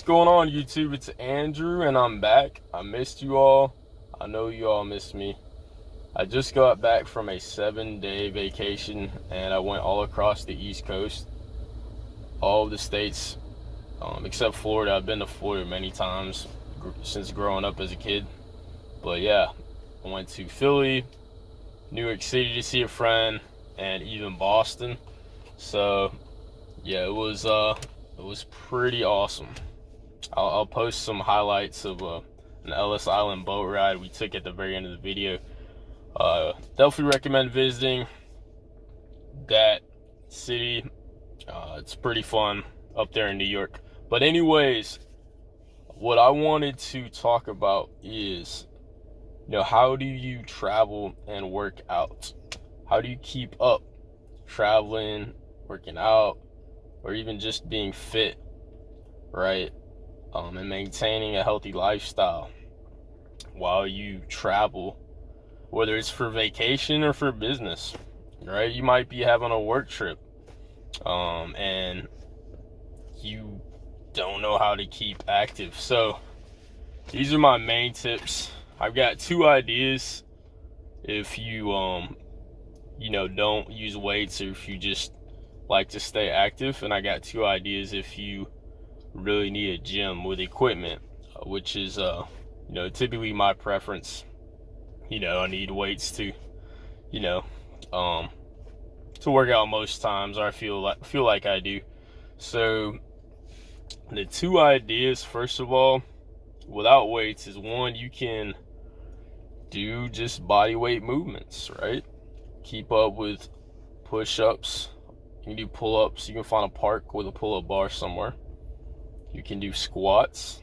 What's going on, YouTube? It's Andrew, and I'm back. I missed you all. I know you all missed me. I just got back from a 7-day vacation, and I went all across the East Coast, all of the states, except Florida. I've been to Florida many times since growing up as a kid. But yeah, I went to Philly, New York City to see a friend, and even Boston. So yeah, it was pretty awesome. I'll post some highlights of an Ellis Island boat ride we took at the very end of the video. Definitely recommend visiting that city. It's pretty fun up there in New York. But anyways, what I wanted to talk about is, how do you travel and work out? How do you keep up traveling, working out, or even just being fit, right? And maintaining a healthy lifestyle while you travel, whether it's for vacation or for business, right? You might be having a work trip, and you don't know how to keep active. So these are my main tips. I've got 2 ideas if you, don't use weights, or if you just like to stay active. And I got 2 ideas if you really need a gym with equipment, which is typically my preference. I need weights to work out most times, or I feel like I do. So the 2 ideas, first of all, without weights, is one, you can do just body weight movements, right? Keep up with push-ups. You can do pull-ups. You can find a park with a pull-up bar somewhere. You can do squats,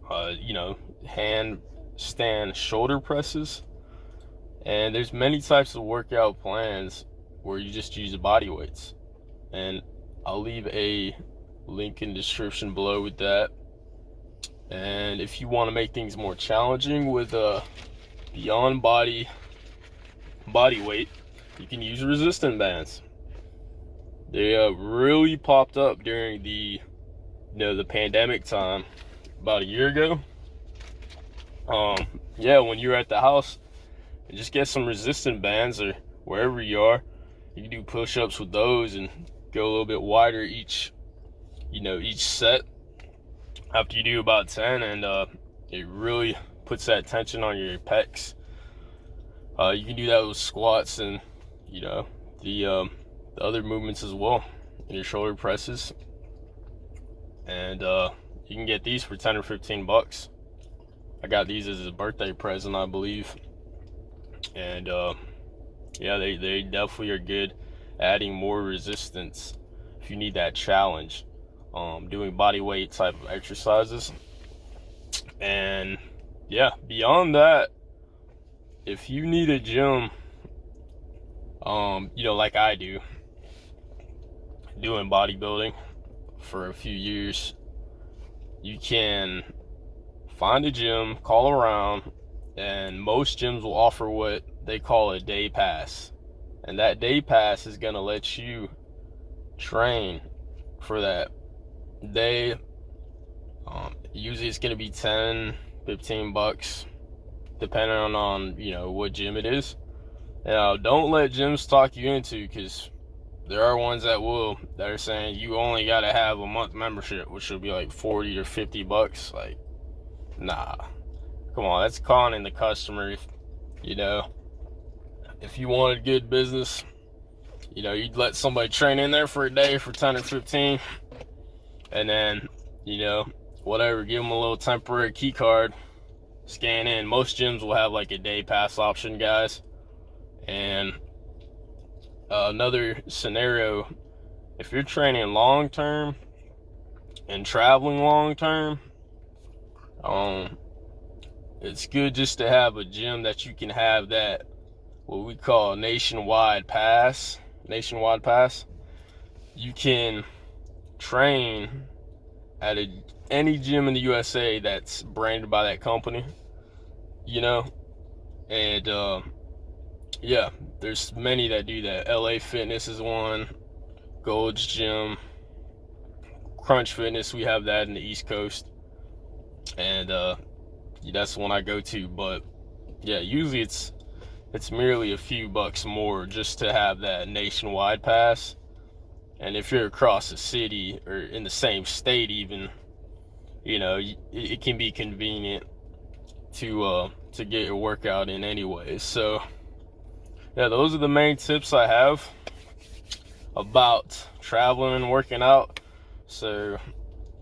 handstand shoulder presses. And there's many types of workout plans where you just use body weights. And I'll leave a link in the description below with that. And if you want to make things more challenging with beyond body weight, you can use resistance bands. They really popped up during the pandemic time about a year ago. When you're at the house, and just get some resistance bands, or wherever you are, you can do push-ups with those and go a little bit wider each set after you do about 10, and it really puts that tension on your pecs. You can do that with squats and the other movements as well, and your shoulder presses. And you can get these for 10 or 15 bucks. I got these as a birthday present, I believe. And they definitely are good, adding more resistance if you need that challenge, doing body weight type of exercises. And beyond that, if you need a gym, like I do, doing bodybuilding for a few years, you can find a gym, call around, and most gyms will offer what they call a day pass. And that day pass is going to let you train for that day. Usually it's going to be 10, 15 bucks, depending on what gym it is. Now, don't let gyms talk you into, because there are ones that are saying you only got to have a month membership, which will be like 40 or 50 bucks. Like, nah, come on, that's conning the customer. If you wanted good business, you'd let somebody train in there for a day for 10 or 15, and then whatever, give them a little temporary key card, scan in. Most gyms will have like a day pass option, guys. And another scenario, if you're training long term and traveling long term, it's good just to have a gym that you can have that, what we call a nationwide pass. You can train at any gym in the USA that's branded by that company, and there's many that do that. LA Fitness is one, Gold's Gym, Crunch Fitness, we have that in the East Coast, and that's the one I go to. But yeah, usually it's merely a few bucks more just to have that nationwide pass. And if you're across the city or in the same state even, you know, it can be convenient to get your workout in anyway. So yeah, those are the main tips I have about traveling and working out. So,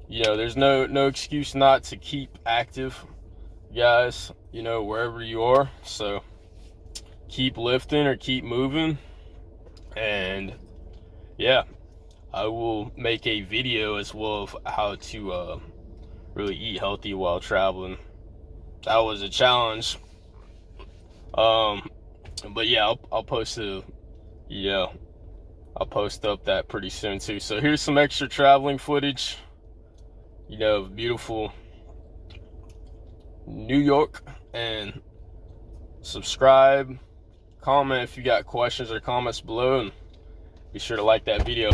you know, there's no excuse not to keep active, guys, you know, wherever you are. So keep lifting or keep moving. And yeah, I will make a video as well of how to really eat healthy while traveling. That was a challenge. But yeah, I'll post I'll post up that pretty soon too. So here's some extra traveling footage, you know, beautiful New York. And subscribe, comment if you got questions or comments below, and be sure to like that video.